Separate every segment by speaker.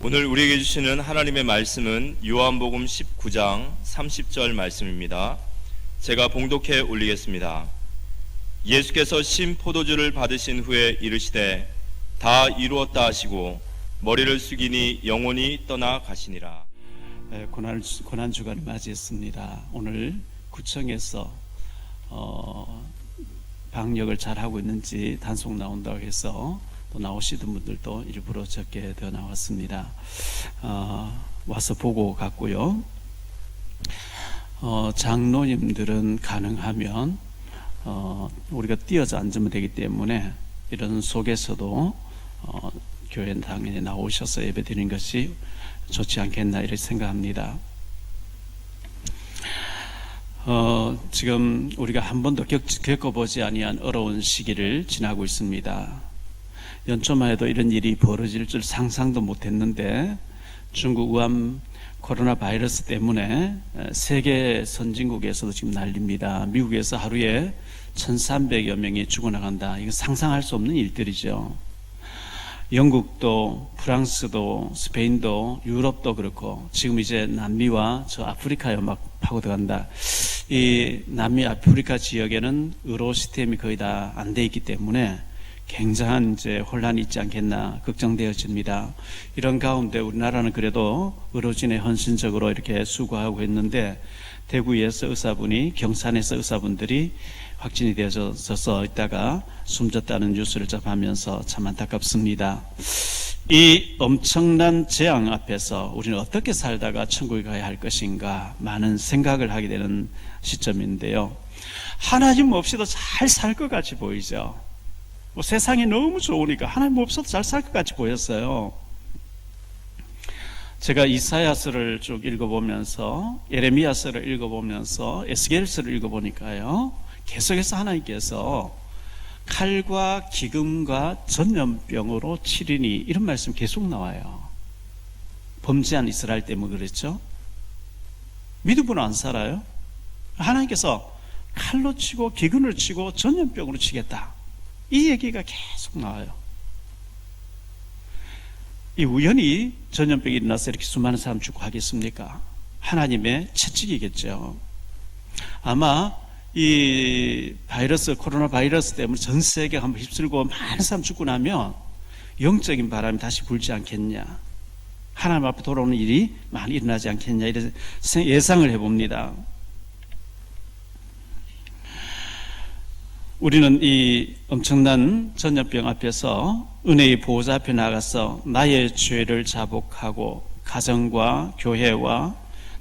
Speaker 1: 오늘 우리에게 주시는 하나님의 말씀은 요한복음 19장 30절 말씀입니다. 제가 봉독해 올리겠습니다. 예수께서 신 포도주를 받으신 후에 이르시되 다 이루었다 하시고 머리를 숙이니 영혼이 떠나 가시니라.
Speaker 2: 고난 주간을 맞이했습니다. 오늘 구청에서 방역을 잘 하고 있는지 단속 나온다고 해서 또 나오시던 분들도 일부러 적게 되어 나왔습니다. 와서 보고 갔고요. 장로님들은 가능하면 우리가 뛰어서 앉으면 되기 때문에 이런 속에서도 교회는 당연히 나오셔서 예배드리는 것이 좋지 않겠나 이렇게 생각합니다. 지금 우리가 한 번도 겪어보지 아니한 어려운 시기를 지나고 있습니다. 연초만 해도 이런 일이 벌어질 줄 상상도 못했는데 중국 우한 코로나 바이러스 때문에 세계 선진국에서도 지금 난립니다. 미국에서 하루에 1,300여 명이 죽어나간다. 이거 상상할 수 없는 일들이죠. 영국도 프랑스도 스페인도 유럽도 그렇고 지금 이제 남미와 저 아프리카에 막 파고들어간다. 이 남미 아프리카 지역에는 의료 시스템이 거의 다 안 돼 있기 때문에 굉장한 이제 혼란이 있지 않겠나 걱정되어집니다. 이런 가운데 우리나라는 그래도 의료진에 헌신적으로 이렇게 수고하고 있는데 대구에서 의사분이 경산에서 의사분들이 확진이 되어져서 있다가 숨졌다는 뉴스를 접하면서 참 안타깝습니다. 이 엄청난 재앙 앞에서 우리는 어떻게 살다가 천국에 가야 할 것인가 많은 생각을 하게 되는 시점인데요. 하나님 없이도 잘 살 것 같이 보이죠. 세상이 너무 좋으니까 하나님 없어도 잘 살 것 같이 보였어요. 제가 이사야서를 쭉 읽어보면서 예레미야서를 읽어보면서 에스겔서를 읽어보니까요, 계속해서 하나님께서 칼과 기근과 전염병으로 치리니 이런 말씀 계속 나와요. 범죄한 이스라엘 때문에 그랬죠. 믿은 분은 안 살아요. 하나님께서 칼로 치고 기근을 치고 전염병으로 치겠다, 이 얘기가 계속 나와요. 이 우연히 전염병이 일어나서 이렇게 수많은 사람 죽고 하겠습니까? 하나님의 채찍이겠죠. 아마 이 바이러스, 코로나 바이러스 때문에 전 세계가 한번 휩쓸고 많은 사람 죽고 나면 영적인 바람이 다시 불지 않겠냐, 하나님 앞에 돌아오는 일이 많이 일어나지 않겠냐, 이런 예상을 해봅니다. 우리는 이 엄청난 전염병 앞에서 은혜의 보호자 앞에 나가서 나의 죄를 자복하고 가정과 교회와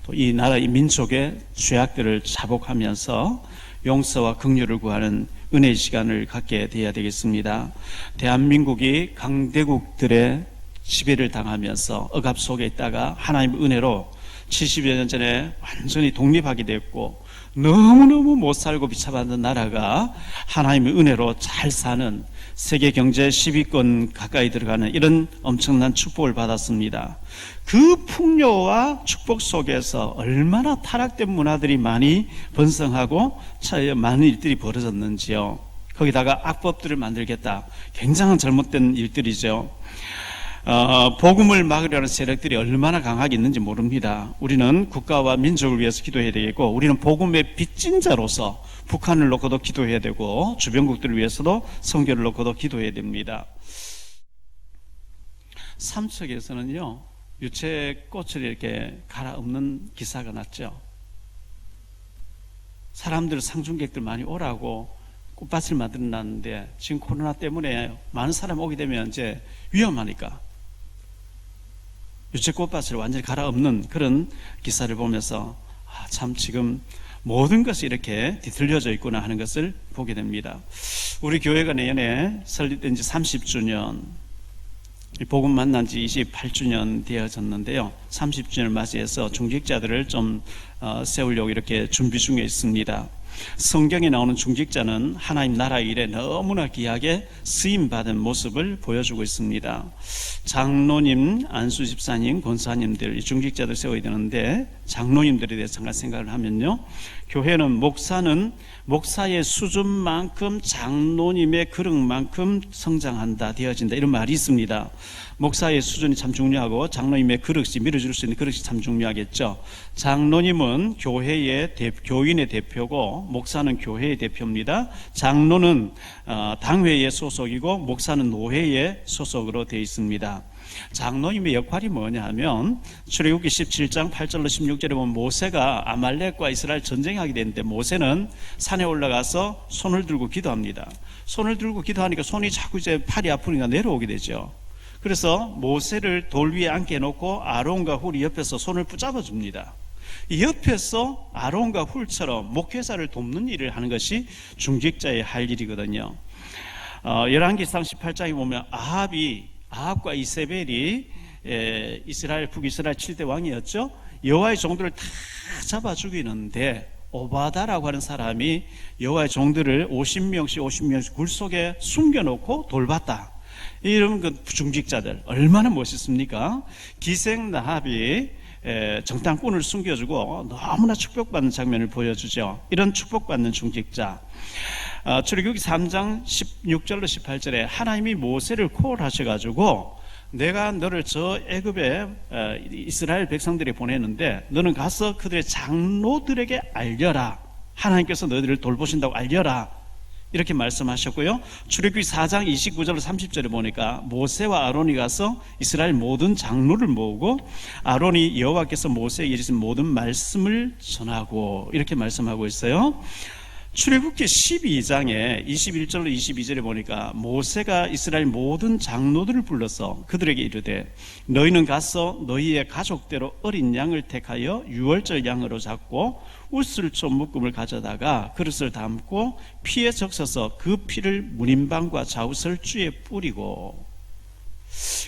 Speaker 2: 또 이 나라, 이 민족의 죄악들을 자복하면서 용서와 긍휼을 구하는 은혜의 시간을 갖게 되어야 되겠습니다. 대한민국이 강대국들의 지배를 당하면서 억압 속에 있다가 하나님의 은혜로 70여 년 전에 완전히 독립하게 됐고 너무너무 못 살고 비참하던 나라가 하나님의 은혜로 잘 사는 세계 경제 10위권 가까이 들어가는 이런 엄청난 축복을 받았습니다. 그 풍요와 축복 속에서 얼마나 타락된 문화들이 많이 번성하고 많은 일들이 벌어졌는지요. 거기다가 악법들을 만들겠다, 굉장한 잘못된 일들이죠. 복음을 막으려는 세력들이 얼마나 강하게 있는지 모릅니다. 우리는 국가와 민족을 위해서 기도해야 되겠고, 우리는 복음의 빚진 자로서 북한을 놓고도 기도해야 되고 주변국들을 위해서도 선교를 놓고도 기도해야 됩니다. 삼척에서는요, 유채꽃을 이렇게 갈아엎는 기사가 났죠. 사람들, 상중객들 많이 오라고 꽃밭을 만들어놨는데 지금 코로나 때문에 많은 사람이 오게 되면 이제 위험하니까 유채꽃밭을 완전히 갈아엎는 그런 기사를 보면서 참 지금 모든 것이 이렇게 뒤틀려져 있구나 하는 것을 보게 됩니다. 우리 교회가 내년에 설립된 지 30주년, 복음 만난 지 28주년 되어졌는데요. 30주년을 맞이해서 중직자들을 좀 세우려고 이렇게 준비 중에 있습니다. 성경에 나오는 중직자는 하나님 나라 일에 너무나 귀하게 쓰임받은 모습을 보여주고 있습니다. 장로님, 안수 집사님, 권사님들, 이 중직자들 세워야 되는데 장로님들에 대해서 잠깐 생각을 하면요, 교회는 목사의 수준만큼 장로님의 그릇만큼 성장한다, 되어진다, 이런 말이 있습니다. 목사의 수준이 참 중요하고 장로님의 그릇이, 밀어줄 수 있는 그릇이 참 중요하겠죠. 장로님은 교인의 대표고 목사는 교회의 대표입니다. 장로는 당회의 소속이고 목사는 노회의 소속으로 되어 있습니다. 장로님의 역할이 뭐냐 하면, 출애굽기 17장 8절로 16절에 보면 모세가 아말렉과 이스라엘 전쟁하게 되는데 모세는 산에 올라가서 손을 들고 기도합니다. 손을 들고 기도하니까 손이 자꾸 이제 팔이 아프니까 내려오게 되죠. 그래서 모세를 돌 위에 앉게 해놓고 아론과 훌이 옆에서 손을 붙잡아 줍니다. 이 옆에서 아론과 훌처럼 목회자를 돕는 일을 하는 것이 중직자의 할 일이거든요. 열왕기상 18장에 보면 아합과 이세벨이 북이스라엘 7대 왕이었죠. 여호와의 종들을 다 잡아 죽이는데 오바다라고 하는 사람이 여호와의 종들을 50명씩 굴 속에 숨겨놓고 돌봤다. 이런 그 중직자들 얼마나 멋있습니까? 기생 나합이 정탐꾼을 숨겨주고 너무나 축복받는 장면을 보여주죠. 이런 축복받는 중직자. 출애굽기 3장 16절로 18절에 하나님이 모세를 콜하셔가지고, 내가 너를 저 애굽에 이스라엘 백성들이 보내는데 너는 가서 그들의 장로들에게 알려라. 하나님께서 너희들을 돌보신다고 알려라. 이렇게 말씀하셨고요. 출애굽기 4장 29절로 30절에 보니까 모세와 아론이 가서 이스라엘 모든 장로를 모으고 아론이 여호와께서 모세에게 이르신 모든 말씀을 전하고, 이렇게 말씀하고 있어요. 출애굽기 12장에 21절로 22절에 보니까 모세가 이스라엘 모든 장로들을 불러서 그들에게 이르되, 너희는 가서 너희의 가족대로 어린 양을 택하여 유월절 양으로 잡고 우슬초 묶음을 가져다가 그릇을 담고 피에 적셔서 그 피를 문인방과 좌우설주에 뿌리고,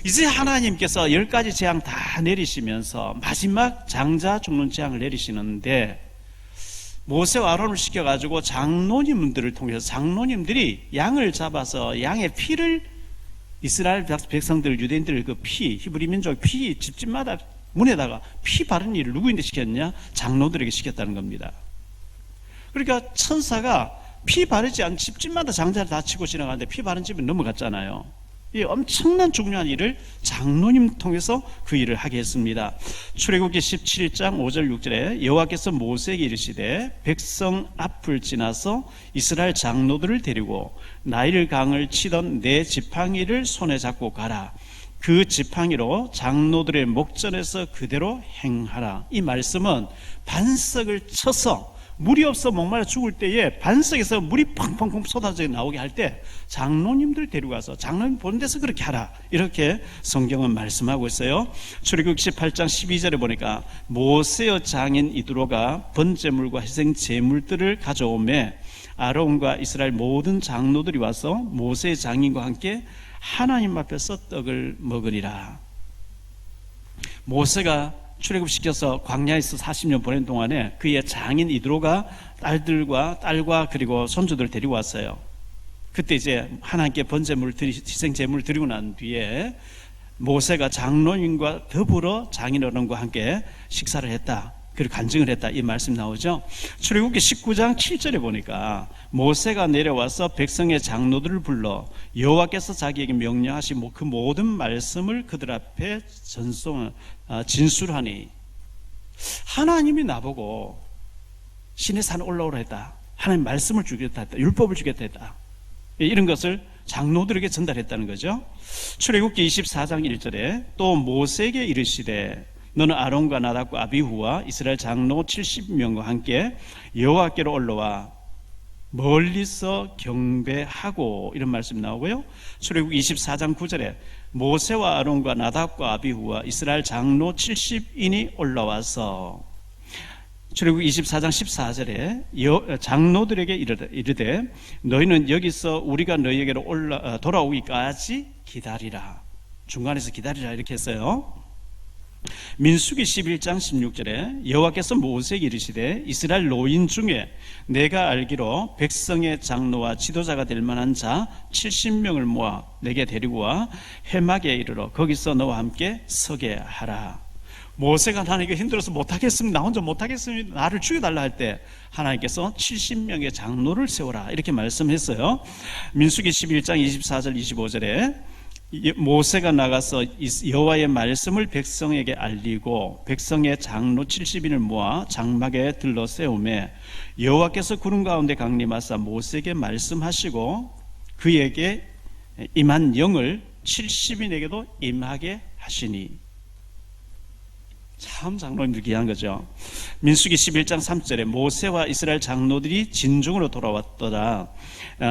Speaker 2: 이제 하나님께서 10가지 재앙 다 내리시면서 마지막 장자 죽는 재앙을 내리시는데, 모세와 아론을 시켜가지고 장로님들을 통해서 장로님들이 양을 잡아서 양의 피를, 이스라엘 백성들, 유대인들 그 피, 히브리 민족 피, 집집마다 문에다가 피 바른 일을 누구인데 시켰냐? 장로들에게 시켰다는 겁니다. 그러니까 천사가 피 바르지 않은 집집마다 장자를 다 치고 지나가는데 피 바른 집은 넘어갔잖아요. 이 엄청난 중요한 일을 장로님 통해서 그 일을 하게 했습니다. 출애굽기 17장 5절 6절에 여호와께서 모세에게 이르시되, 백성 앞을 지나서 이스라엘 장로들을 데리고 나일 강을 치던 내 지팡이를 손에 잡고 가라. 그 지팡이로 장로들의 목전에서 그대로 행하라. 이 말씀은 반석을 쳐서 물이 없어 목말라 죽을 때에 반석에서 물이 펑펑펑 쏟아져 나오게 할 때 장로님들 데려가서 장로님 보는 데서 그렇게 하라, 이렇게 성경은 말씀하고 있어요. 출애굽기 18장 12절에 보니까 모세의 장인 이드로가 번제물과 희생 제물들을 가져오매 아론과 이스라엘 모든 장로들이 와서 모세의 장인과 함께 하나님 앞에서 떡을 먹으리라. 모세가 출애굽시켜서 광야에서 40년 보낸 동안에 그의 장인 이드로가 딸과 그리고 손주들을 데리고 왔어요. 그때 이제 하나님께 번제물, 희생 제물을 드리고 난 뒤에 모세가 장로님과 더불어 장인 어른과 함께 식사를 했다, 그리고 간증을 했다, 이 말씀 나오죠. 출애굽기 19장 7절에 보니까 모세가 내려와서 백성의 장로들을 불러 여호와께서 자기에게 명령하신 그 모든 말씀을 그들 앞에 진술하니, 하나님이 나보고 신의 산 올라오라 했다, 하나님 말씀을 주겠다 했다, 율법을 주겠다 했다, 이런 것을 장로들에게 전달했다는 거죠. 출애굽기 24장 1절에 또 모세에게 이르시되, 너는 아론과 나답과 아비후와 이스라엘 장로 70명과 함께 여호와께로 올라와 멀리서 경배하고, 이런 말씀이 나오고요. 출애굽기 24장 9절에 모세와 아론과 나답과 아비후와 이스라엘 장로 70인이 올라와서, 출애굽기 24장 14절에 장로들에게 이르되 너희는 여기서 우리가 너희에게로 돌아오기까지 기다리라. 중간에서 기다리라, 이렇게 했어요. 민수기 11장 16절에 여호와께서 모세에게 이르시되 이스라엘 노인 중에 내가 알기로 백성의 장로와 지도자가 될 만한 자 70명을 모아 내게 데리고 와 해막에 이르러 거기서 너와 함께 서게 하라. 모세가 하나님께 힘들어서 못하겠습니다, 나 혼자 못하겠습니다, 나를 죽여달라 할 때 하나님께서 70명의 장로를 세워라 이렇게 말씀했어요. 민수기 11장 24절 25절에 모세가 나가서 여호와의 말씀을 백성에게 알리고 백성의 장로 70인을 모아 장막에 들러 세우매 여호와께서 구름 가운데 강림하사 모세에게 말씀하시고 그에게 임한 영을 70인에게도 임하게 하시니. 참 장로님들 귀한 거죠. 민수기 11장 3절에 모세와 이스라엘 장로들이 진중으로 돌아왔더라.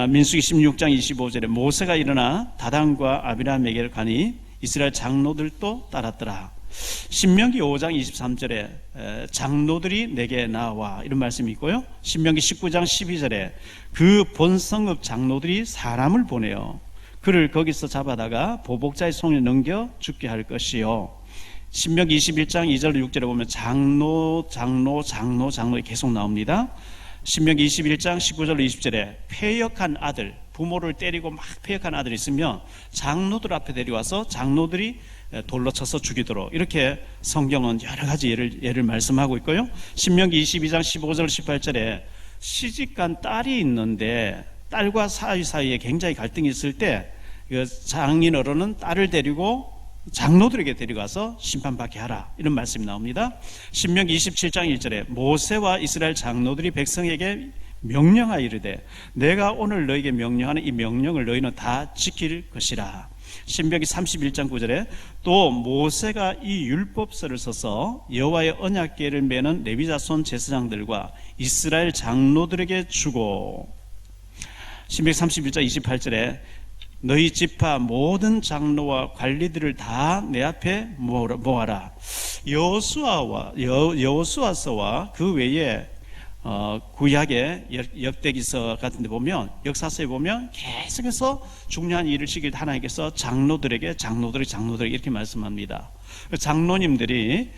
Speaker 2: 민수기 16장 25절에 모세가 일어나 다단과 아비람에게 가니 이스라엘 장로들도 따랐더라. 신명기 5장 23절에 장로들이 내게 나와 이런 말씀이 있고요. 신명기 19장 12절에 그 본성읍 장로들이 사람을 보내어 그를 거기서 잡아다가 보복자의 손에 넘겨 죽게 할 것이요. 신명기 21장 2절 6절에 보면 장로 계속 나옵니다. 신명기 21장 19절 20절에 패역한 아들, 부모를 때리고 막 패역한 아들이 있으면 장로들 앞에 데려와서 장로들이 돌로 쳐서 죽이도록 이렇게 성경은 여러 가지 예를 말씀하고 있고요. 신명기 22장 15절 18절에 시집간 딸이 있는데 딸과 사이에 굉장히 갈등이 있을 때 장인 어른은 딸을 데리고 장로들에게 데려가서 심판받게 하라 이런 말씀이 나옵니다. 신명기 27장 1절에 모세와 이스라엘 장로들이 백성에게 명령하여 이르되 내가 오늘 너에게 명령하는 이 명령을 너희는 다 지킬 것이라. 신명기 31장 9절에 또 모세가 이 율법서를 써서 여호와의 언약궤를 매는 레위자손 제사장들과 이스라엘 장로들에게 주고. 신명기 31장 28절에 너희 지파 모든 장로와 관리들을 다 내 앞에 모아라. 여호수아서와 그 외에 구약의 역대기서 같은 데 보면 역사서에 보면 계속해서 중요한 일을 시킬 때 하나님께서 장로들에게 이렇게 말씀합니다. 장로님들이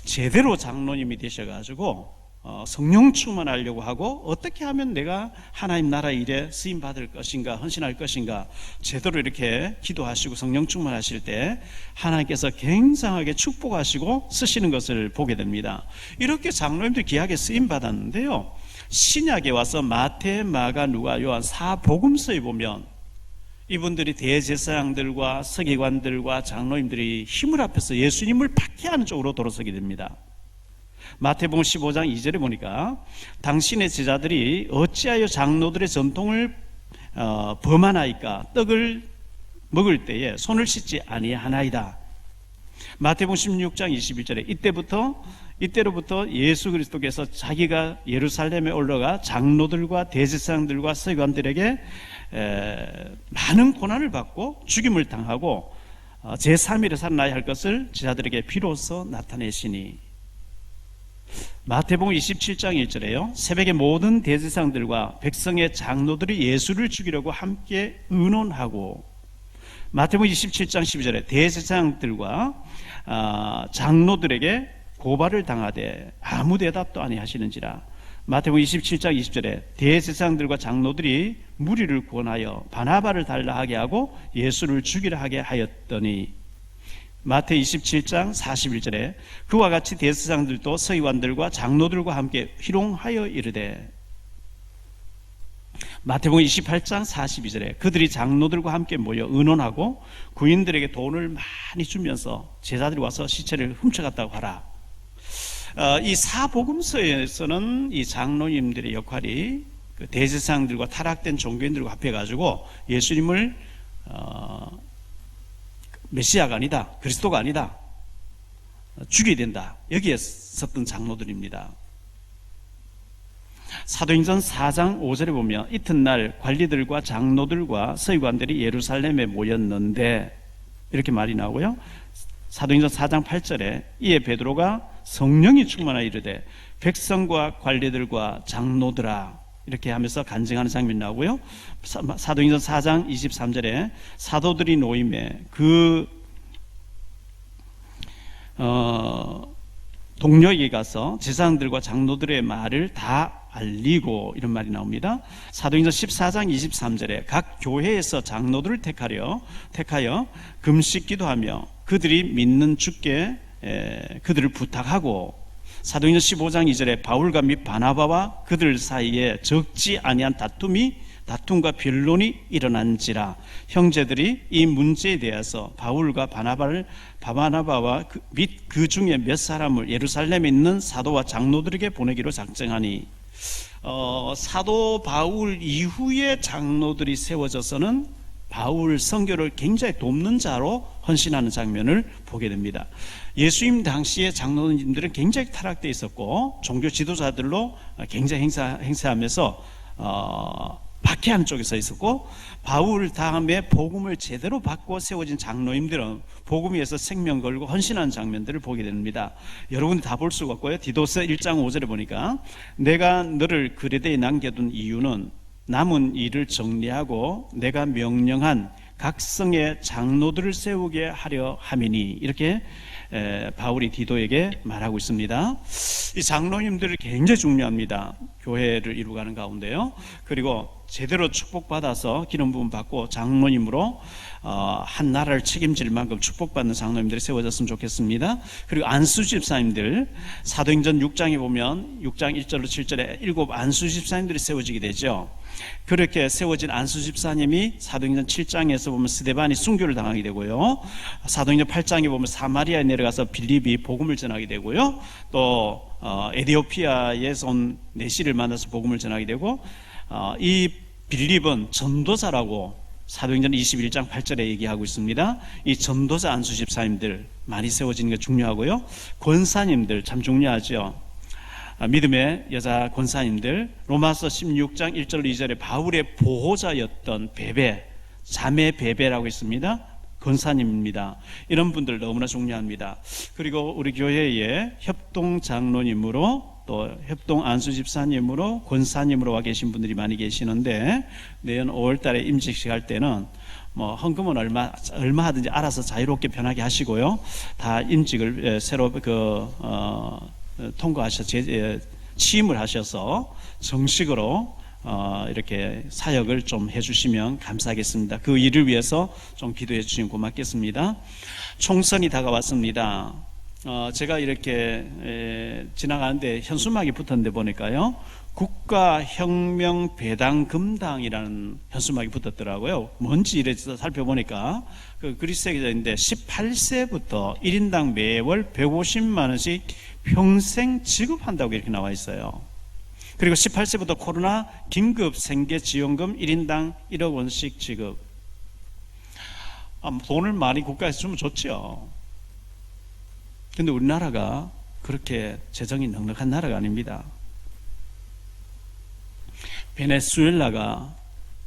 Speaker 2: 제대로 장로님이 되셔가지고 성령 충만하려고 하고 어떻게 하면 내가 하나님 나라 일에 쓰임 받을 것인가, 헌신할 것인가 제대로 이렇게 기도하시고 성령 충만하실 때 하나님께서 굉장하게 축복하시고 쓰시는 것을 보게 됩니다. 이렇게 장로님들 귀하게 쓰임 받았는데요, 신약에 와서 마태, 마가, 누가, 요한 사복음서에 보면 이분들이 대제사장들과 서기관들과 장로님들이 힘을 합해서 예수님을 박해하는 쪽으로 돌아서게 됩니다. 마태복음 15장 2절에 보니까 당신의 제자들이 어찌하여 장로들의 전통을 범하나이까 떡을 먹을 때에 손을 씻지 아니하나이다. 마태복음 16장 21절에 이때로부터 예수 그리스도께서 자기가 예루살렘에 올라가 장로들과 대제사장들과 서기관들에게 많은 고난을 받고 죽임을 당하고 제3일에 살아나야 할 것을 제자들에게 비로소 나타내시니. 마태복음 27장 1절에요 새벽에 모든 대제사장들과 백성의 장로들이 예수를 죽이려고 함께 의논하고. 마태복음 27장 12절에 대제사장들과 장로들에게 고발을 당하되 아무 대답도 아니하시는지라. 마태복음 27장 20절에 대제사장들과 장로들이 무리를 권하여 바나바를 달라 하게 하고 예수를 죽이려 하게 하였더니. 마태 27장 41절에 그와 같이 대제사장들도 서기관들과 장로들과 함께 희롱하여 이르되. 마태복음 28장 42절에 그들이 장로들과 함께 모여 의논하고 구인들에게 돈을 많이 주면서 제자들이 와서 시체를 훔쳐갔다고 하라. 이 사복음서에서는 이 장로님들의 역할이 대제사장들과 타락된 종교인들과 합해가지고 예수님을 메시아가 아니다, 그리스도가 아니다, 죽여야 된다, 여기에 섰던 장로들입니다. 사도행전 4장 5절에 보면 이튿날 관리들과 장로들과 서기관들이 예루살렘에 모였는데 이렇게 말이 나오고요. 사도행전 4장 8절에 이에 베드로가 성령이 충만하여 이르되 백성과 관리들과 장로들아 이렇게 하면서 간증하는 장면이 나오고요. 사도행전 4장 23절에 사도들이 모임에 그 동료에게 가서 제사장들과 장로들의 말을 다 알리고 이런 말이 나옵니다. 사도행전 14장 23절에 각 교회에서 장로들을 택하여 금식 기도하며 그들이 믿는 주께 그들을 부탁하고, 사도행전 15장 2절에 바울과 및 바나바와 그들 사이에 적지 아니한 다툼과 변론이 일어난지라 형제들이 이 문제에 대해서 바울과 바나바와 및 그 중에 몇 사람을 예루살렘에 있는 사도와 장로들에게 보내기로 작정하니, 사도 바울 이후에 장로들이 세워져서는 바울 선교를 굉장히 돕는 자로 헌신하는 장면을 보게 됩니다. 예수님 당시에 장로님들은 굉장히 타락되어 있었고 종교 지도자들로 굉장히 행세하면서 박해하는 쪽에 서 있었고, 바울 다음에 복음을 제대로 받고 세워진 장로님들은 복음 위해서 생명 걸고 헌신하는 장면들을 보게 됩니다. 여러분이 다 볼 수가 없고요. 디도서 1장 5절에 보니까 내가 너를 그레데에 남겨둔 이유는 남은 일을 정리하고 내가 명령한 각성의 장로들을 세우게 하려 함이니, 이렇게 바울이 디도에게 말하고 있습니다. 이 장로님들이 굉장히 중요합니다. 교회를 이루어가는 가운데요. 그리고 제대로 축복받아서 기름 부음 받고 장로님으로 한 나라를 책임질 만큼 축복받는 장로님들이 세워졌으면 좋겠습니다. 그리고 안수 집사님들, 사도행전 6장에 보면 6장 1절로 7절에 7 안수 집사님들이 세워지게 되죠. 그렇게 세워진 안수 집사님이 사도행전 7장에서 보면 스데반이 순교를 당하게 되고요, 사도행전 8장에 보면 사마리아에 내려가서 빌립이 복음을 전하게 되고요, 또 에디오피아에서 온 네시를 만나서 복음을 전하게 되고, 이 빌립은 전도자라고 사도행전 21장 8절에 얘기하고 있습니다. 이 전도자 안수 집사님들 많이 세워지는 게 중요하고요, 권사님들 참 중요하죠. 믿음의 여자 권사님들, 로마서 16장 1절 2절에 바울의 보호자였던 자매 베베라고 있습니다. 권사님입니다. 이런 분들 너무나 중요합니다. 그리고 우리 교회에 협동 장로님으로 또 협동 안수 집사님으로 권사님으로 와 계신 분들이 많이 계시는데, 내년 5월 달에 임직식 할 때는 헌금은 얼마 하든지 알아서 자유롭게 편하게 하시고요, 다 임직을 새로 통과하셔서 취임을 하셔서 정식으로 이렇게 사역을 좀 해주시면 감사하겠습니다. 그 일을 위해서 좀 기도해 주시면 고맙겠습니다. 총선이 다가왔습니다. 제가 이렇게 지나가는데 현수막이 붙었는데 보니까요, 국가혁명배당금당이라는 현수막이 붙었더라고요. 뭔지 이래서 살펴보니까 그 그리스에 있는데 18세부터 1인당 매월 150만 원씩 평생 지급한다고 이렇게 나와 있어요. 그리고 18세부터 코로나 긴급 생계지원금 1인당 1억 원씩 지급. 돈을 많이 국가에서 주면 좋죠. 근데 우리나라가 그렇게 재정이 넉넉한 나라가 아닙니다. 베네수엘라가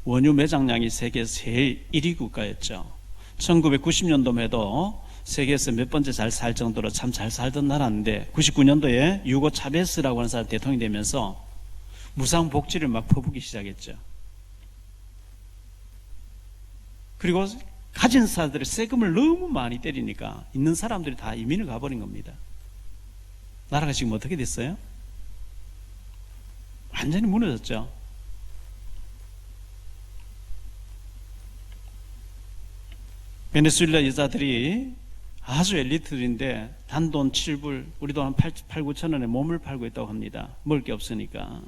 Speaker 2: 원유 매장량이 세계에서 제일 1위 국가였죠. 1990년도만 해도 세계에서 몇 번째 잘 살 정도로 참 잘 살던 나라인데, 99년도에 유고 차베스라고 하는 사람이 대통령이 되면서 무상복지를 막 퍼붓기 시작했죠. 그리고 가진 사람들이 세금을 너무 많이 때리니까 있는 사람들이 다 이민을 가버린 겁니다. 나라가 지금 어떻게 됐어요? 완전히 무너졌죠. 베네수엘라 여자들이 아주 엘리트들인데 단돈 7불, 우리 돈 한 8, 9천 원에 몸을 팔고 있다고 합니다. 먹을 게 없으니까.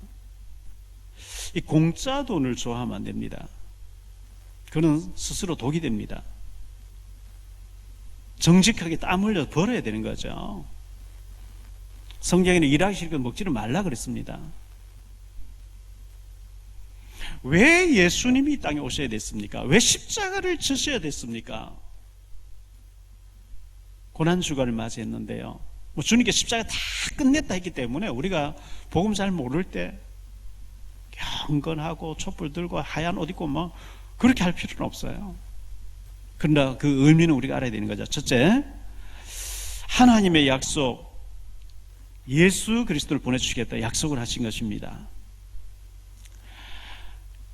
Speaker 2: 이 공짜 돈을 좋아하면 안 됩니다. 그는 스스로 독이 됩니다. 정직하게 땀 흘려 벌어야 되는 거죠. 성경에는 일하기 싫고 먹지를 말라 그랬습니다. 왜 예수님이 이 땅에 오셔야 됐습니까? 왜 십자가를 지셔야 됐습니까? 고난주간을 맞이했는데요, 주님께 십자가 다 끝냈다 했기 때문에 우리가 복음 잘 모를 때 경건하고 촛불 들고 하얀 옷 입고 그렇게 할 필요는 없어요. 그러나 그 의미는 우리가 알아야 되는 거죠. 첫째, 하나님의 약속, 예수 그리스도를 보내주시겠다 약속을 하신 것입니다.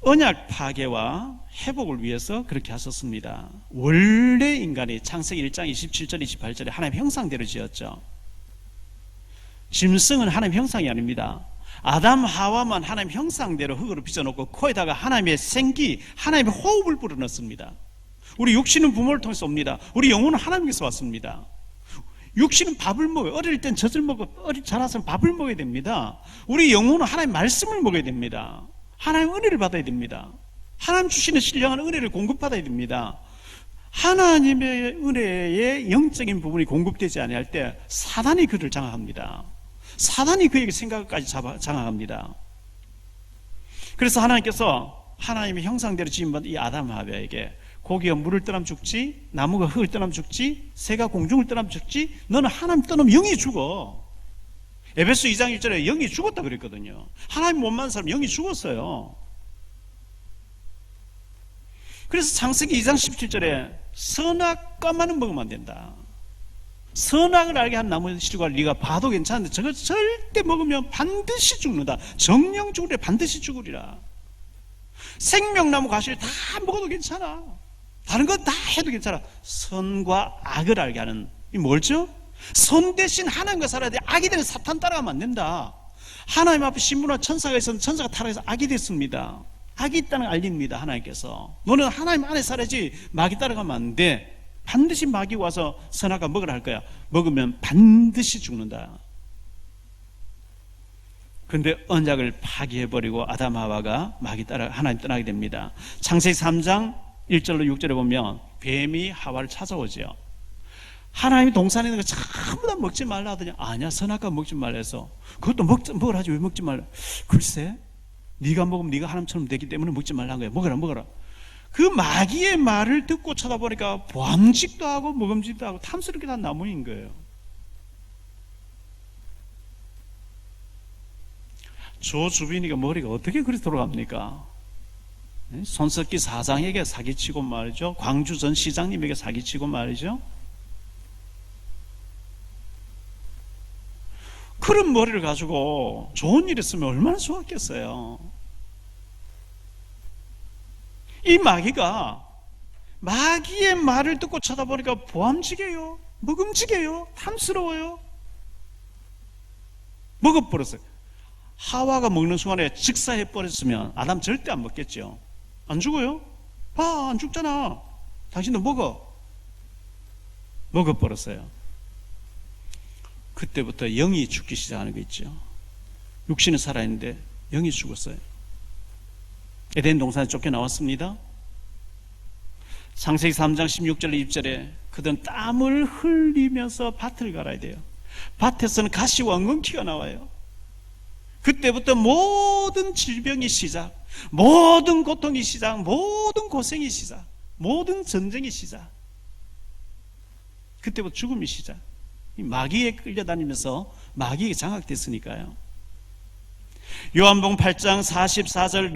Speaker 2: 언약 파괴와 회복을 위해서 그렇게 하셨습니다. 원래 인간이 창세기 1장 27절 28절에 하나님 형상대로 지었죠. 짐승은 하나님 형상이 아닙니다. 아담 하와만 하나님 형상대로 흙으로 빚어놓고 코에다가 하나님의 생기, 하나님의 호흡을 불어넣습니다. 우리 육신은 부모를 통해서 옵니다. 우리 영혼은 하나님께서 왔습니다. 육신은 밥을 먹어요. 어릴 땐 젖을 먹어, 자라서는 밥을 먹어야 됩니다. 우리 영혼은 하나님 말씀을 먹어야 됩니다. 하나님 은혜를 받아야 됩니다. 하나님 주시는 신령한 은혜를 공급받아야 됩니다. 하나님의 은혜의 영적인 부분이 공급되지 아니할 때 사단이 그를 장악합니다. 사단이 그에게 생각까지 장악합니다. 그래서 하나님께서 하나님의 형상대로 지음받은 이 아담 하와에게 고기가 물을 떠나면 죽지, 나무가 흙을 떠나면 죽지, 새가 공중을 떠나면 죽지, 너는 하나님 떠나면 영이 죽어. 에베소 2장 1절에 영이 죽었다 그랬거든요. 하나님 못 만난 사람 영이 죽었어요. 그래서 창세기 2장 17절에 선악과만은 먹으면 안 된다. 선악을 알게 한 나무 실과를 네가 봐도 괜찮은데 저걸 절대 먹으면 반드시 죽는다. 정령 죽으리라. 반드시 죽으리라. 생명나무 과실 다 먹어도 괜찮아. 다른 건 다 해도 괜찮아. 선과 악을 알게 하는 이 뭘죠? 선 대신 하나님과 살아야 돼. 악이 되는 사탄 따라가면 안 된다. 하나님 앞에 신부나 천사가 있었는데 천사가 타락해서 악이 됐습니다. 악이 있다는 걸 알립니다. 하나님께서 너는 하나님 안에 살아야지 마귀 따라가면 안 돼. 반드시 마귀 와서 선악과 먹으라 할 거야. 먹으면 반드시 죽는다. 그런데 언약을 파기해버리고 아담 하와가 마귀 따라 하나님 떠나게 됩니다. 창세기 3장 1절로 6절에 보면 뱀이 하와를 찾아오죠. 하나님이 동산에 있는 거 전부 다 먹지 말라 하더니 아니야, 선악과 먹지 말라 해서 그것도 먹으라 하지 왜 먹지 말라. 글쎄, 네가 먹으면 네가 하나님처럼 되기 때문에 먹지 말라는 거야. 먹어라. 그 마귀의 말을 듣고 쳐다보니까 보암직도 하고 먹음직도 하고 탐스럽게 단 나무인 거예요. 조 주빈이가 머리가 어떻게 그리 돌아갑니까? 손석기 사장에게 사기치고 말이죠. 광주 전 시장님에게 사기치고 말이죠. 그런 머리를 가지고 좋은 일 했으면 얼마나 좋았겠어요. 이 마귀의 말을 듣고 쳐다보니까 보암직해요, 먹음직해요, 탐스러워요. 먹어버렸어요. 하와가 먹는 순간에 직사해버렸으면 아담 절대 안 먹겠죠. 안 죽어요? 봐, 안 죽잖아. 당신도 먹어버렸어요. 그때부터 영이 죽기 시작하는 거 있죠. 육신은 살아있는데 영이 죽었어요. 에덴 동산에 쫓겨나왔습니다. 창세기 3장 16절 20절에 그들은 땀을 흘리면서 밭을 갈아야 돼요. 밭에서는 가시와 엉겅퀴가 나와요. 그때부터 모든 질병이 시작, 모든 고통이 시작, 모든 고생이 시작, 모든 전쟁이 시작. 그때부터 죽음이 시작. 마귀에 끌려다니면서 마귀에게 장악됐으니까요. 요한복음 8장 44절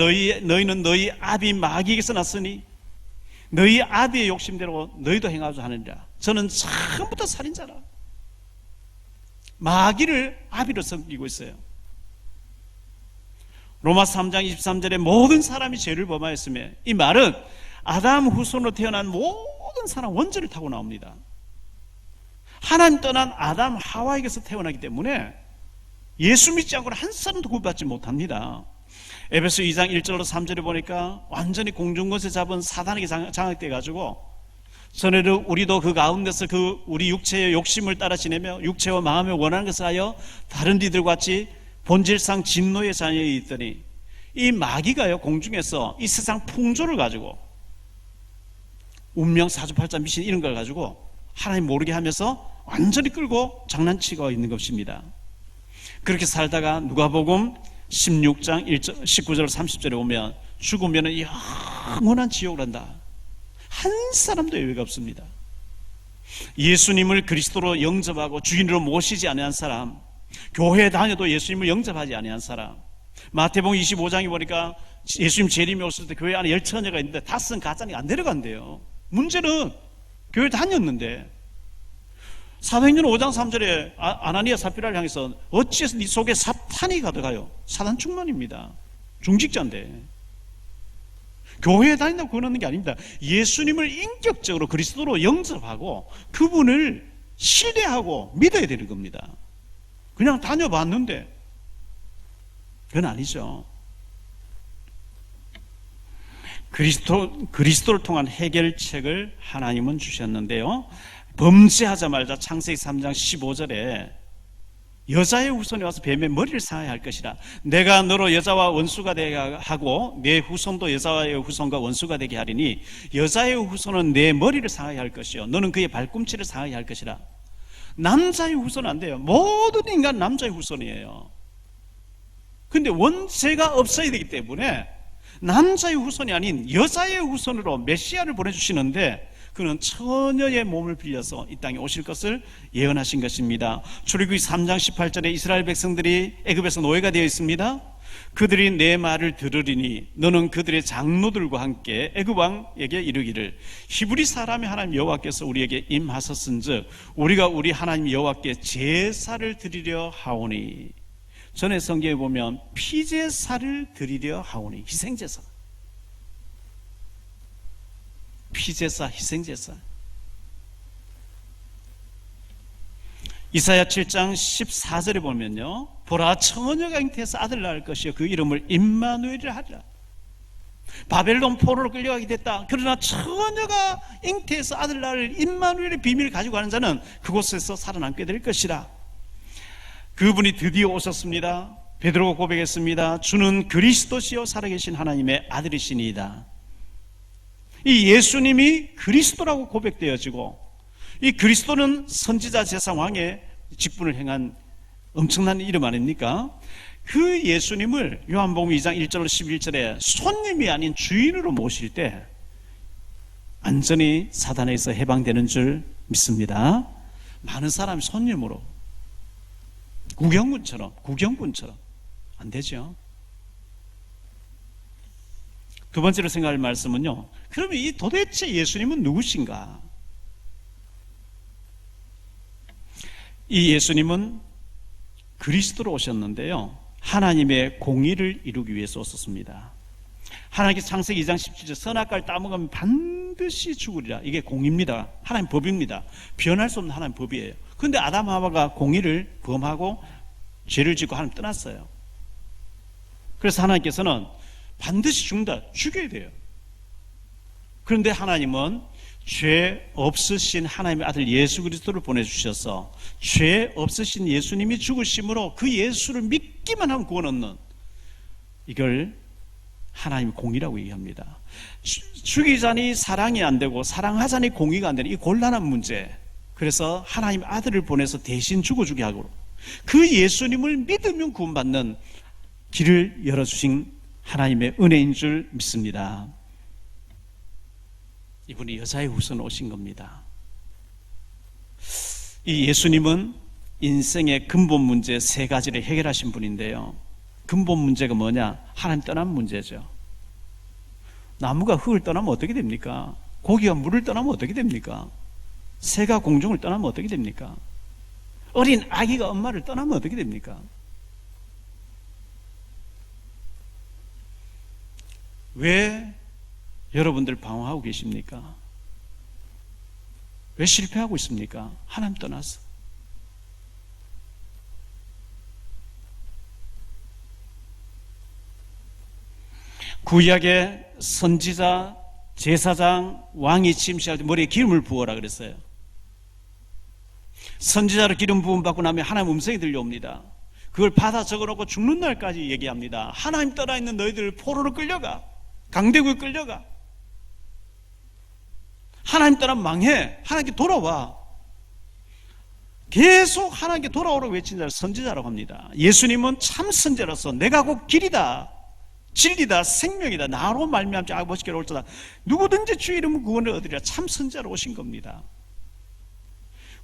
Speaker 2: 너희는 너희 아비 마귀에게서 났으니 너희 아비의 욕심대로 너희도 행하자 하느니라. 저는 처음부터 살인자라. 마귀를 아비로 섬기고 있어요. 로마 3장 23절에 모든 사람이 죄를 범하였으며, 이 말은 아담 후손으로 태어난 모든 사람 원죄를 타고 나옵니다. 하나님 떠난 아담 하와에게서 태어나기 때문에 예수 믿지 않고는 한 사람도 구원받지 못합니다. 에베소 2장 1절로 3절에 보니까 완전히 공중것에 잡은 사단에게 장악돼 가지고 전에도 우리도 그 가운데서 우리 육체의 욕심을 따라 지내며 육체와 마음에 원하는 것을 하여 다른 이들과 같이 본질상 진노의 자녀에 있더니, 이 마귀가요 공중에서 이 세상 풍조를 가지고 운명 사주팔자 미신 이런 걸 가지고 하나님 모르게 하면서 완전히 끌고 장난치고 있는 것입니다. 그렇게 살다가 누가복음 16장 19절 30절에 오면 죽으면 영원한 지옥을 한다. 한 사람도 예외가 없습니다. 예수님을 그리스도로 영접하고 주인으로 모시지 아니한 사람, 교회 다녀도 예수님을 영접하지 아니한 사람, 마태복음 25장에 보니까 예수님 재림이 오실 때 교회 안에 10처녀가 있는데 5은 가짜니까 안 데려간대요. 문제는 교회 다녔는데, 사도행전 5장 3절에 아나니아 삽비라를 향해서 어찌해서 네 속에 사탄이 가득하여. 사단 충만입니다. 중직자인데 교회에 다닌다고 구원하는 게 아닙니다. 예수님을 인격적으로 그리스도로 영접하고 그분을 신뢰하고 믿어야 되는 겁니다. 그냥 다녀봤는데 그건 아니죠. 그리스도를 통한 해결책을 하나님은 주셨는데요. 범죄하자마자 창세기 3장 15절에 여자의 후손이 와서 뱀의 머리를 상하게 할 것이라. 내가 너로 여자와 원수가 되게 하고 내 후손도 여자의 후손과 원수가 되게 하리니 여자의 후손은 내 머리를 상하게 할 것이요 너는 그의 발꿈치를 상하게 할 것이라. 남자의 후손은 안 돼요. 모든 인간 남자의 후손이에요. 근데 원죄가 없어야 되기 때문에 남자의 후손이 아닌 여자의 후손으로 메시아를 보내주시는데 그는 처녀의 몸을 빌려서 이 땅에 오실 것을 예언하신 것입니다. 출애굽기 3장 18절에 이스라엘 백성들이 애굽에서 노예가 되어 있습니다. 그들이 내 말을 들으리니 너는 그들의 장로들과 함께 애굽 왕에게 이르기를 히브리 사람의 하나님 여호와께서 우리에게 임하셨은즉 우리가 우리 하나님 여호와께 제사를 드리려 하오니. 전에 성경에 보면 피제사를 드리려 하오니, 희생제사, 피제사, 희생제사. 이사야 7장 14절에 보면요, 보라 처녀가 잉태해서 아들 낳을 것이요 그 이름을 임마누엘이라 하리라. 바벨론 포로로 끌려가게 됐다. 그러나 처녀가 잉태해서 아들 낳을 임마누엘의 비밀을 가지고 가는 자는 그곳에서 살아남게 될 것이라. 그분이 드디어 오셨습니다. 베드로가 고백했습니다. 주는 그리스도시요 살아계신 하나님의 아들이시니이다. 이 예수님이 그리스도라고 고백되어지고, 이 그리스도는 선지자 제사왕의 직분을 행한 엄청난 이름 아닙니까? 그 예수님을 요한복음 2장 1절로 11절에 손님이 아닌 주인으로 모실 때 완전히 사단에서 해방되는 줄 믿습니다. 많은 사람이 손님으로, 구경꾼처럼 안 되죠. 두 번째로 생각할 말씀은요, 그러면 이 도대체 예수님은 누구신가? 이 예수님은 그리스도로 오셨는데요, 하나님의 공의를 이루기 위해서 오셨습니다. 하나님께서 창세기 2장 17절 선악과를 따먹으면 반드시 죽으리라. 이게 공의입니다. 하나님 법입니다. 변할 수 없는 하나님 법이에요. 그런데 아담 하와가 공의를 범하고 죄를 짓고 하나님 떠났어요. 그래서 하나님께서는 반드시 죽여야 돼요. 그런데 하나님은 죄 없으신 하나님의 아들 예수 그리스도를 보내주셔서 죄 없으신 예수님이 죽으심으로 그 예수를 믿기만 하면 구원 얻는, 이걸 하나님의 공의라고 얘기합니다. 죽이자니 사랑이 안 되고 사랑하자니 공의가 안 되는 이 곤란한 문제, 그래서 하나님 아들을 보내서 대신 죽어주게 하고 그 예수님을 믿으면 구원받는 길을 열어주신 하나님의 은혜인 줄 믿습니다. 이분이 여자의 후손으로 오신 겁니다. 이 예수님은 인생의 근본 문제 세 가지를 해결하신 분인데요, 근본 문제가 뭐냐? 하나님 떠난 문제죠. 나무가 흙을 떠나면 어떻게 됩니까? 고기가 물을 떠나면 어떻게 됩니까? 새가 공중을 떠나면 어떻게 됩니까? 어린 아기가 엄마를 떠나면 어떻게 됩니까? 왜 여러분들 방황하고 계십니까? 왜 실패하고 있습니까? 하나님 떠나서. 구약의 선지자, 제사장, 왕이 침시할 때 머리에 기름을 부어라 그랬어요. 선지자로 기름 부음 받고 나면 하나님 음성이 들려옵니다. 그걸 받아 적어놓고 죽는 날까지 얘기합니다. 하나님 떠나 있는 너희들 포로로 끌려가, 강대국에 끌려가, 하나님 떠나 망해, 하나님께 돌아와. 계속 하나님께 돌아오라고 외친 자를 선지자라고 합니다. 예수님은 참 선지자로서 내가 곧 길이다, 진리다, 생명이다, 나로 말미암지 아버지께로 올자다, 누구든지 주의 이름은 구원을 얻으리라, 참 선지자로 오신 겁니다.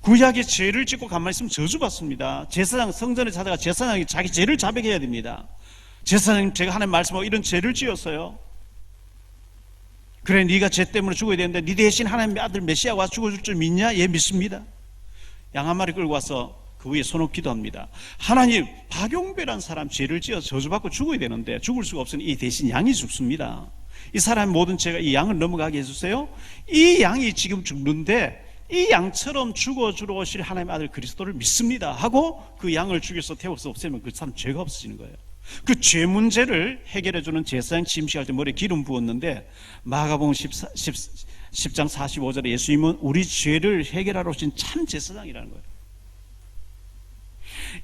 Speaker 2: 구약의 죄를 짓고 가만히 있으면 저주받습니다. 제사장 성전에 찾아가 제사장이 자기 죄를 자백해야 됩니다. 제사장님, 제가 하나님 말씀하고 이런 죄를 지었어요. 그래, 네가 죄 때문에 죽어야 되는데 네 대신 하나님의 아들 메시아가 와서 죽어줄 줄 믿냐? 예, 믿습니다. 양 한 마리 끌고 와서 그 위에 손을 기도합니다. 하나님, 박용배란 사람 죄를 지어 저주받고 죽어야 되는데 죽을 수가 없으니 이 대신 양이 죽습니다. 이 사람의 모든 죄가 이 양을 넘어가게 해주세요. 이 양이 지금 죽는데 이 양처럼 죽어주러 오실 하나님의 아들 그리스도를 믿습니다 하고 그 양을 죽여서 태워서 없애면 그 사람 죄가 없어지는 거예요. 그 죄 문제를 해결해주는 제사장 침식할 때 머리에 기름 부었는데 마가복음 10장 45절에 예수님은 우리 죄를 해결하러 오신 참 제사장이라는 거예요.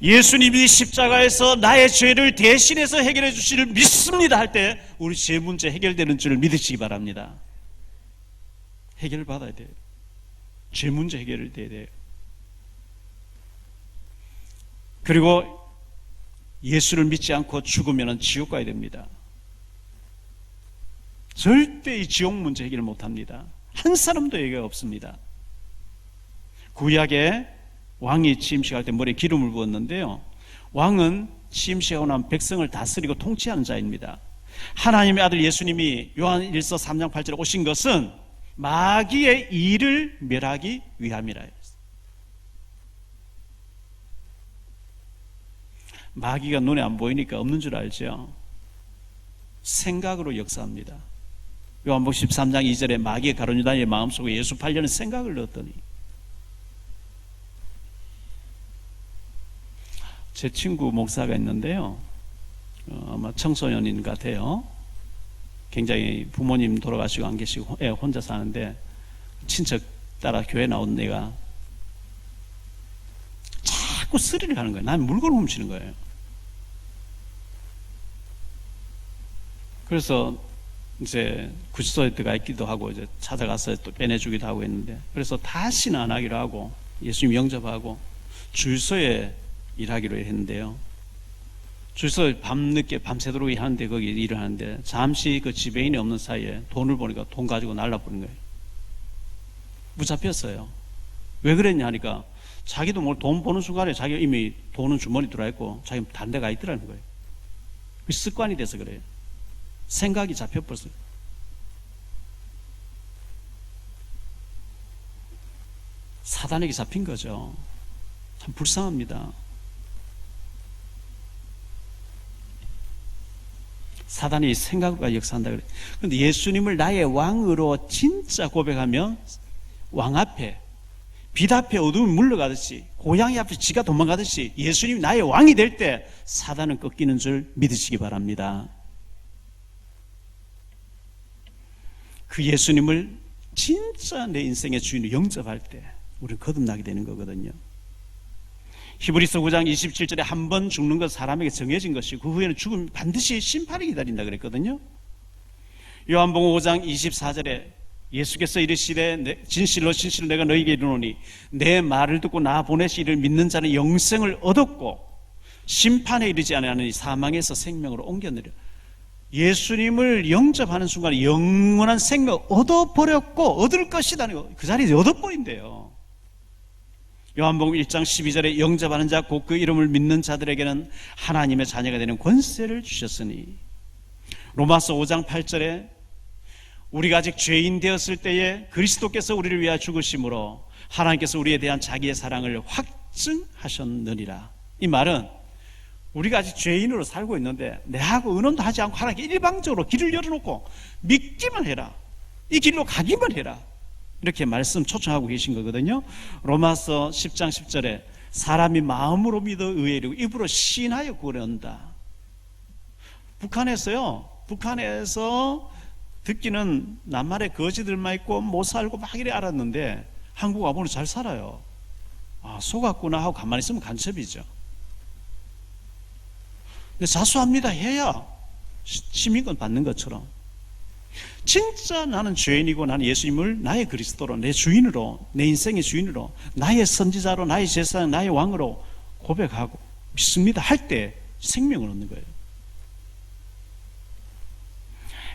Speaker 2: 예수님이 십자가에서 나의 죄를 대신해서 해결해 주시를 믿습니다 할 때 우리 죄 문제 해결되는 줄 믿으시기 바랍니다. 해결을 받아야 돼요. 죄 문제 해결을 돼야 돼요. 그리고 예수를 믿지 않고 죽으면 지옥 가야 됩니다. 절대 이 지옥 문제 해결을 못합니다. 한 사람도 얘기가 없습니다. 구약에 왕이 취임식할 때 머리에 기름을 부었는데요, 왕은 취임식하고 나면 백성을 다스리고 통치하는 자입니다. 하나님의 아들 예수님이 요한일서 3장 8절에 오신 것은 마귀의 일을 멸하기 위함이라 했어요. 마귀가 눈에 안 보이니까 없는 줄 알죠? 생각으로 역사합니다. 요한복음 13장 2절에 마귀의 가룟유다의 마음속에 예수 팔려는 생각을 넣었더니, 제 친구 목사가 있는데요, 아마 청소년인 같아요. 굉장히 부모님 돌아가시고 안 계시고 혼자 사는데 친척 따라 교회 나온 애가 자꾸 스리를 하는 거예요. 난 물건을 훔치는 거예요. 그래서 이제 구치소에 들어가 있기도 하고 이제 찾아가서 또 빼내주기도 하고 했는데, 그래서 다시는 안 하기로 하고 예수님 영접하고 주유소에 일하기로 했는데요, 주유소에 밤늦게 밤새도록 일하는데 거기 일을 하는데 잠시 그 지배인이 없는 사이에 돈을 보니까 돈 가지고 날라버린 거예요. 붙잡혔어요. 왜 그랬냐 하니까 자기도 뭘 돈 버는 순간에 자기가 이미 돈은 주머니 들어있고 자기 다른 데 가 있더라는 거예요. 그 습관이 돼서 그래요. 생각이 잡혀버렸어요. 사단에게 잡힌 거죠. 참 불쌍합니다. 사단이 생각과 역사한다 그래. 그런데 예수님을 나의 왕으로 진짜 고백하면 왕 앞에, 빛 앞에 어둠이 물러가듯이, 고양이 앞에 쥐가 도망가듯이 예수님이 나의 왕이 될 때 사단은 꺾이는 줄 믿으시기 바랍니다. 그 예수님을 진짜 내 인생의 주인으로 영접할 때 우리는 거듭나게 되는 거거든요. 히브리서 9장 27절에 한 번 죽는 것 사람에게 정해진 것이고 그 후에는 죽음 반드시 심판이 기다린다 그랬거든요. 요한복음 5장 24절에 예수께서 이르시되 진실로 진실로 내가 너희에게 이르노니 내 말을 듣고 나 보내시기를 믿는 자는 영생을 얻었고 심판에 이르지 아니하느니 사망에서 생명으로 옮겨내려. 예수님을 영접하는 순간에 영원한 생명 얻어버렸고 얻을 것이다. 그 자리에서 얻어버린대요. 요한복음 1장 12절에 영접하는 자 곧 그 이름을 믿는 자들에게는 하나님의 자녀가 되는 권세를 주셨으니, 로마서 5장 8절에 우리가 아직 죄인 되었을 때에 그리스도께서 우리를 위하여 죽으심으로 하나님께서 우리에 대한 자기의 사랑을 확증하셨느니라. 이 말은 우리가 아직 죄인으로 살고 있는데 내하고 의논도 하지 않고 하나님께 일방적으로 길을 열어놓고 믿기만 해라, 이 길로 가기만 해라, 이렇게 말씀 초청하고 계신 거거든요. 로마서 10장 10절에 사람이 마음으로 믿어 의에 이르고 입으로 시인하여 구원에 얻는다. 북한에서 듣기는 낱말에 거지들만 있고 못 살고 막 이래 알았는데 한국 와보니 잘 살아요. 아, 속았구나 하고 가만히 있으면 간첩이죠. 근데 자수합니다 해야 시민권 받는 것처럼 진짜 나는 죄인이고 나는 예수님을 나의 그리스도로, 내 주인으로, 내 인생의 주인으로, 나의 선지자로, 나의 제사장, 나의 왕으로 고백하고 믿습니다 할 때 생명을 얻는 거예요.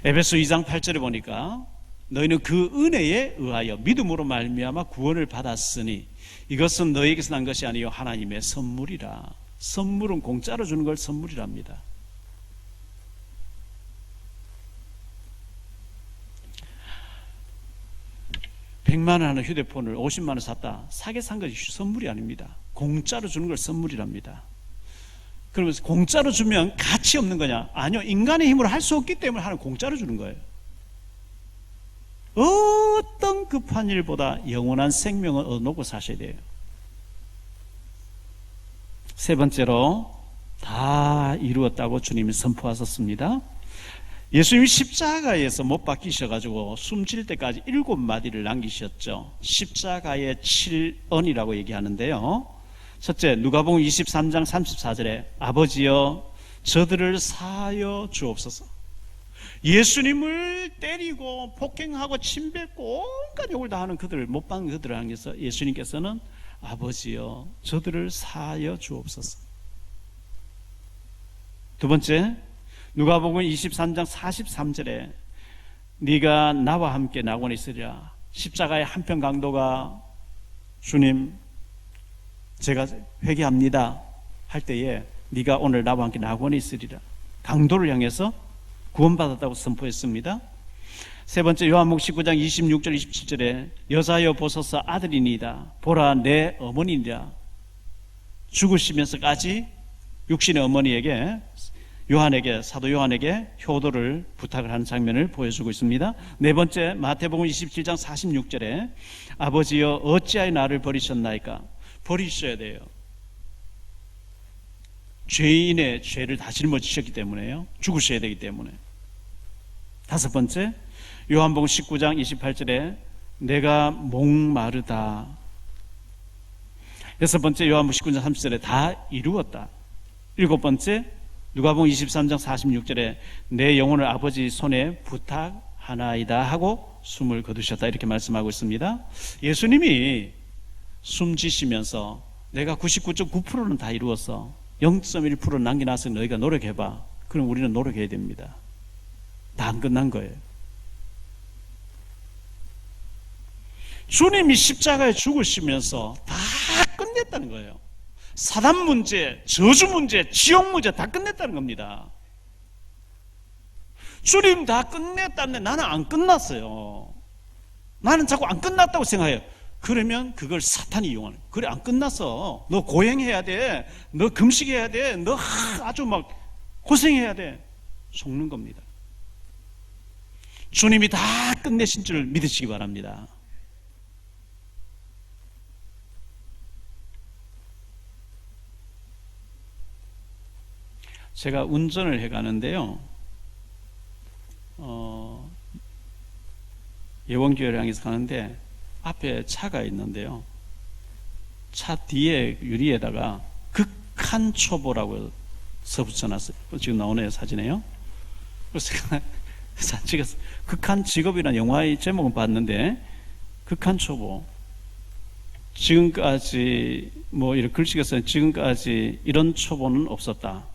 Speaker 2: 에베소 2장 8절에 보니까 너희는 그 은혜에 의하여 믿음으로 말미암아 구원을 받았으니 이것은 너희에게서 난 것이 아니요 하나님의 선물이라. 선물은 공짜로 주는 걸 선물이랍니다. $100만 원 하는 휴대폰을 50만 원 샀다. 사게 산 것이 선물이 아닙니다. 공짜로 주는 걸 선물이랍니다. 그러면서 공짜로 주면 가치 없는 거냐? 아니요, 인간의 힘으로 할 수 없기 때문에 하는 공짜로 주는 거예요. 어떤 급한 일보다 영원한 생명을 얻어놓고 사셔야 돼요. 세 번째로 다 이루었다고 주님이 선포하셨습니다. 예수님이 십자가에서 못 박히셔가지고 숨질 때까지 7마디를 남기셨죠. 십자가의 7언이라고 얘기하는데요. 첫째, 누가복음 23장 34절에 아버지여 저들을 사하여 주옵소서. 예수님을 때리고 폭행하고 침뱉고 온갖 욕을 다 하는 그들을, 못 박는 그들을 향해서 예수님께서는 아버지여 저들을 사하여 주옵소서. 두 번째, 누가복음 23장 43절에 네가 나와 함께 낙원에 있으리라. 십자가의 한편 강도가 주님 제가 회개합니다 할 때에 네가 오늘 나와 함께 낙원에 있으리라. 강도를 향해서 구원받았다고 선포했습니다. 세 번째, 요한복음 19장 26절 27절에 여자여 보소서 아들이니이다. 보라 내 어머니니라. 죽으시면서까지 육신의 어머니에게 사도 요한에게 효도를 부탁을 하는 장면을 보여주고 있습니다. 네 번째, 마태복음 27장 46절에 아버지여 어찌하여 나를 버리셨나이까. 버리셔야 돼요. 죄인의 죄를 다 짊어지셨기 때문에요. 죽으셔야 되기 때문에. 다섯 번째, 요한복음 19장 28절에 내가 목마르다. 여섯 번째, 요한복음 19장 30절에 다 이루었다. 일곱 번째, 누가복음 23장 46절에 내 영혼을 아버지 손에 부탁하나이다 하고 숨을 거두셨다 이렇게 말씀하고 있습니다. 예수님이 숨지시면서 내가 99.9%는 다 이루었어. 0.1% 남겨놔서 너희가 노력해봐. 그럼 우리는 노력해야 됩니다. 다 안 끝난 거예요. 주님이 십자가에 죽으시면서 다 끝냈다는 거예요. 사단 문제, 저주 문제, 지옥 문제 다 끝냈다는 겁니다. 주님 다 끝냈다는데 나는 안 끝났어요. 나는 자꾸 안 끝났다고 생각해요. 그러면 그걸 사탄이 이용하는 거예요. 그래 안 끝났어. 너 고행해야 돼. 너 금식해야 돼. 너 아주 막 고생해야 돼. 속는 겁니다. 주님이 다 끝내신 줄 믿으시기 바랍니다. 제가 운전을 해가는데요. 예원교회를 향해서 가는데 앞에 차가 있는데요. 차 뒤에 유리에다가 극한 초보라고 써붙여놨어요. 지금 나오네요, 사진에요. 그래서 제가 극한 직업이라는 영화의 제목은 봤는데 극한 초보. 지금까지 뭐 이렇게 글씨가 써요. 지금까지 이런 초보는 없었다.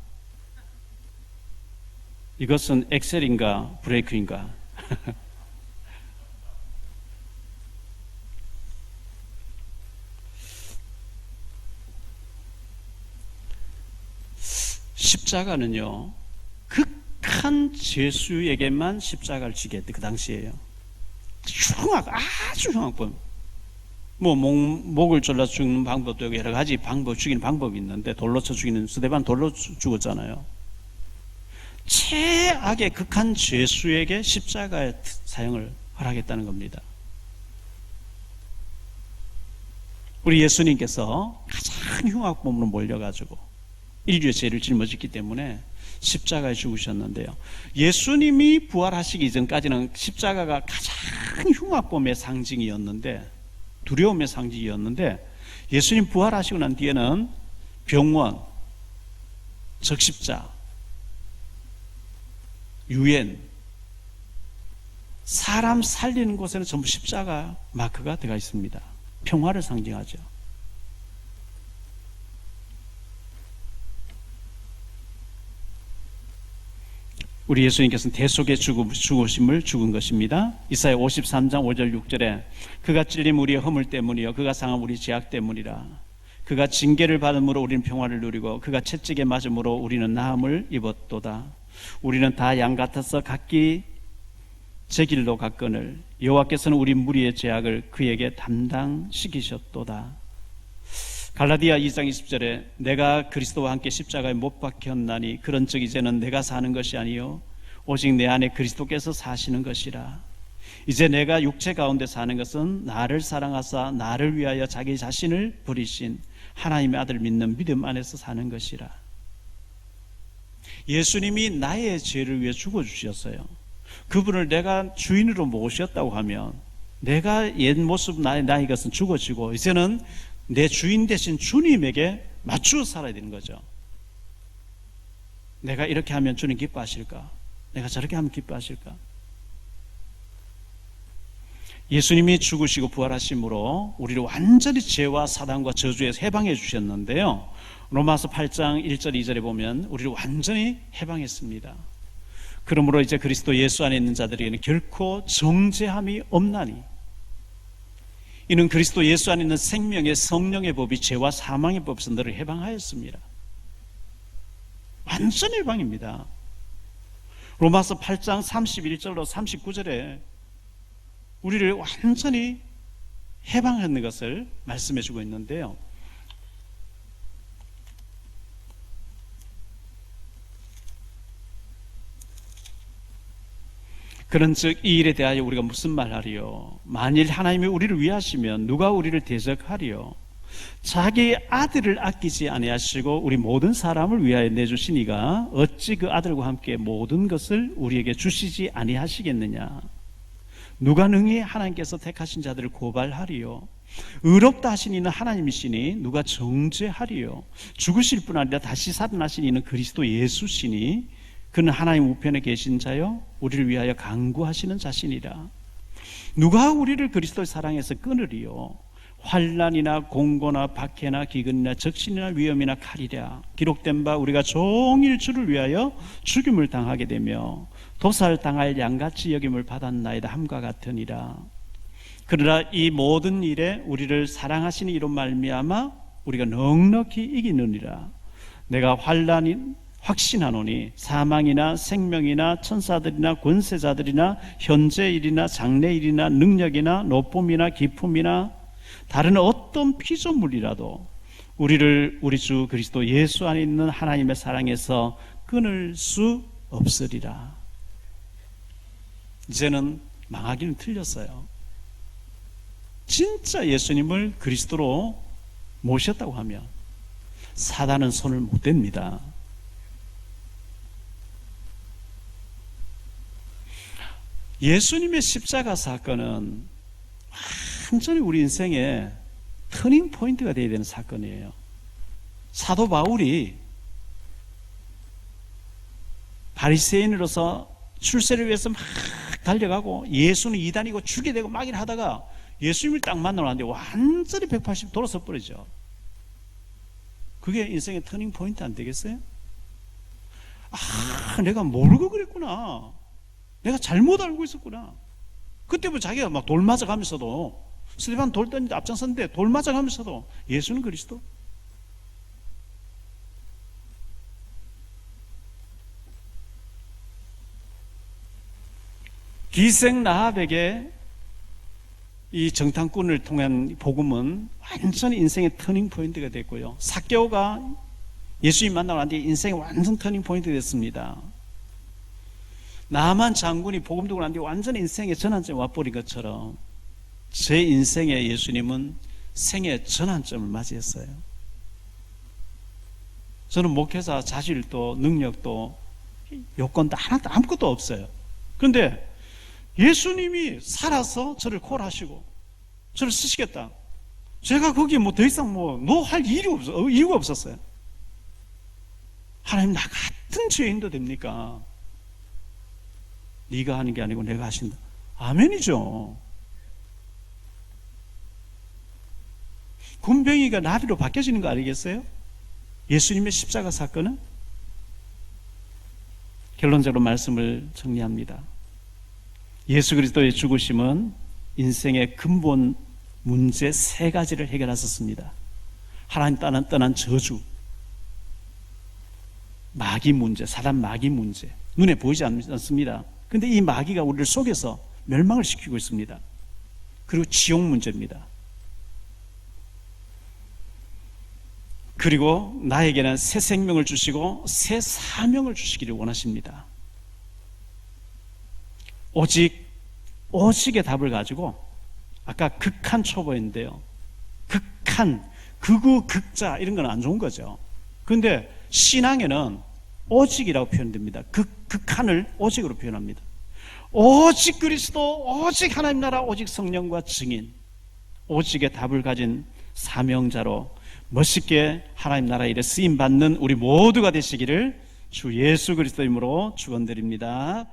Speaker 2: 이것은 엑셀인가 브레이크인가? 십자가는요, 극한 죄수에게만 십자가를 지게 했대, 그 당시에요. 아주 흉악범. 뭐, 목을 졸라 죽는 방법도 있고, 여러 가지 죽이는 방법이 있는데, 돌로 쳐 죽이는, 스데반 돌로 죽었잖아요. 최악의 극한 죄수에게 십자가의 사형을 허락했다는 겁니다. 우리 예수님께서 가장 흉악범으로 몰려가지고 인류의 죄를 짊어졌기 때문에 십자가에 죽으셨는데요. 예수님이 부활하시기 전까지는 십자가가 가장 흉악범의 상징이었는데, 두려움의 상징이었는데, 예수님 부활하시고 난 뒤에는 병원, 적십자, 유엔, 사람 살리는 곳에는 전부 십자가 마크가 들어가 있습니다. 평화를 상징하죠. 우리 예수님께서는 대속의 죽으심을 죽은 것입니다. 이사야 53장 5절 6절에 그가 찔림 우리의 허물 때문이요 그가 상함 우리 죄악 때문이라. 그가 징계를 받음으로 우리는 평화를 누리고 그가 채찍에 맞음으로 우리는 나음을 입었도다. 우리는 다 양 같아서 각기 제 길로 갔거늘 여호와께서는 우리 무리의 죄악을 그에게 담당시키셨도다. 갈라디아 2장 20절에 내가 그리스도와 함께 십자가에 못 박혔나니 그런즉 이제는 내가 사는 것이 아니요 오직 내 안에 그리스도께서 사시는 것이라. 이제 내가 육체 가운데 사는 것은 나를 사랑하사 나를 위하여 자기 자신을 버리신 하나님의 아들 믿는 믿음 안에서 사는 것이라. 예수님이 나의 죄를 위해 죽어주셨어요. 그분을 내가 주인으로 모셨다고 하면 내가 옛 모습 나의 것은 죽어지고 이제는 내 주인 대신 주님에게 맞추어 살아야 되는 거죠. 내가 이렇게 하면 주님 기뻐하실까? 내가 저렇게 하면 기뻐하실까? 예수님이 죽으시고 부활하심으로 우리를 완전히 죄와 사단과 저주에서 해방해 주셨는데요, 로마서 8장 1절 2절에 보면 우리를 완전히 해방했습니다. 그러므로 이제 그리스도 예수 안에 있는 자들에게는 결코 정죄함이 없나니, 이는 그리스도 예수 안에 있는 생명의 성령의 법이 죄와 사망의 법에서 너를 해방하였습니다. 완전 해방입니다. 로마서 8장 31절로 39절에 우리를 완전히 해방하는 것을 말씀해 주고 있는데요, 그런즉 이 일에 대하여 우리가 무슨 말하리요? 만일 하나님이 우리를 위하시면 누가 우리를 대적하리요? 자기 아들을 아끼지 아니하시고 우리 모든 사람을 위하여 내주시니가 어찌 그 아들과 함께 모든 것을 우리에게 주시지 아니하시겠느냐? 누가 능히 하나님께서 택하신 자들을 고발하리요? 의롭다 하신 이는 하나님이시니 누가 정죄하리요? 죽으실 뿐 아니라 다시 살아나신 이는 그리스도 예수시니 그는 하나님 우편에 계신 자요 우리를 위하여 간구하시는 자신이라. 누가 우리를 그리스도의 사랑에서 끊으리요? 환난이나 공고나 박해나 기근이나 적신이나 위험이나 칼이랴. 기록된 바 우리가 종일 주를 위하여 죽임을 당하게 되며 도살당할 양같이 여김을 받았나이다 함과 같으니라. 그러나 이 모든 일에 우리를 사랑하시는 이로 말미암아 우리가 넉넉히 이기느니라. 내가 환난이 확신하노니 사망이나 생명이나 천사들이나 권세자들이나 현재일이나 장래일이나 능력이나 높음이나 깊음이나 다른 어떤 피조물이라도 우리를 우리 주 그리스도 예수 안에 있는 하나님의 사랑에서 끊을 수 없으리라. 이제는 망하기는 틀렸어요. 진짜 예수님을 그리스도로 모셨다고 하면 사단은 손을 못 댑니다. 예수님의 십자가 사건은 완전히 우리 인생의 터닝 포인트가 되어야 되는 사건이에요. 사도 바울이 바리새인으로서 출세를 위해서 막 달려가고 예수는 이단이고 죽게 되고 막 하다가 예수님을 딱 만나러 왔는데 완전히 180 돌아서 버리죠. 그게 인생의 터닝 포인트 안 되겠어요? 아, 내가 모르고 그랬구나. 내가 잘못 알고 있었구나. 그때부터 자기가 막 돌 맞아가면서도, 스데반 돌 던지는데 앞장섰는데 돌 맞아가면서도 예수는 그리스도. 기생 라합에게 이 정탐꾼을 통한 복음은 완전히 인생의 터닝 포인트가 됐고요, 삭개오가 예수님 만나고 난 뒤에 인생의 완전 터닝 포인트가 됐습니다. 나만 장군이 복음 듣고 난 뒤에 완전 인생의 전환점이 와버린 것처럼 제 인생의 예수님은 생의 전환점을 맞이했어요. 저는 목회자 자질도 능력도 요건도 하나도 아무것도 없어요. 그런데 예수님이 살아서 저를 콜하시고 저를 쓰시겠다. 제가 거기에 더 이상 할 이유가 없었어요. 하나님, 나 같은 죄인도 됩니까? 네가 하는 게 아니고 내가 하신다. 아멘이죠. 군병이가 나비로 바뀌어지는 거 아니겠어요? 예수님의 십자가 사건은? 결론적으로 말씀을 정리합니다. 예수 그리스도의 죽으심은 인생의 근본 문제 3가지를 해결하셨습니다. 하나님 떠난 저주, 마귀 문제, 사단 마귀 문제, 눈에 보이지 않습니다. 그런데 이 마귀가 우리를 속여서 멸망을 시키고 있습니다. 그리고 지옥 문제입니다. 그리고 나에게는 새 생명을 주시고 새 사명을 주시기를 원하십니다. 오직 오직의 답을 가지고 아까 극한 초보인데요. 극한, 극우, 극자 이런 건 안 좋은 거죠. 그런데 신앙에는 오직이라고 표현됩니다. 극한을 오직으로 표현합니다. 오직 그리스도, 오직 하나님 나라, 오직 성령과 증인, 오직의 답을 가진 사명자로 멋있게 하나님 나라 일에 쓰임받는 우리 모두가 되시기를 주 예수 그리스도 이름으로 축원드립니다.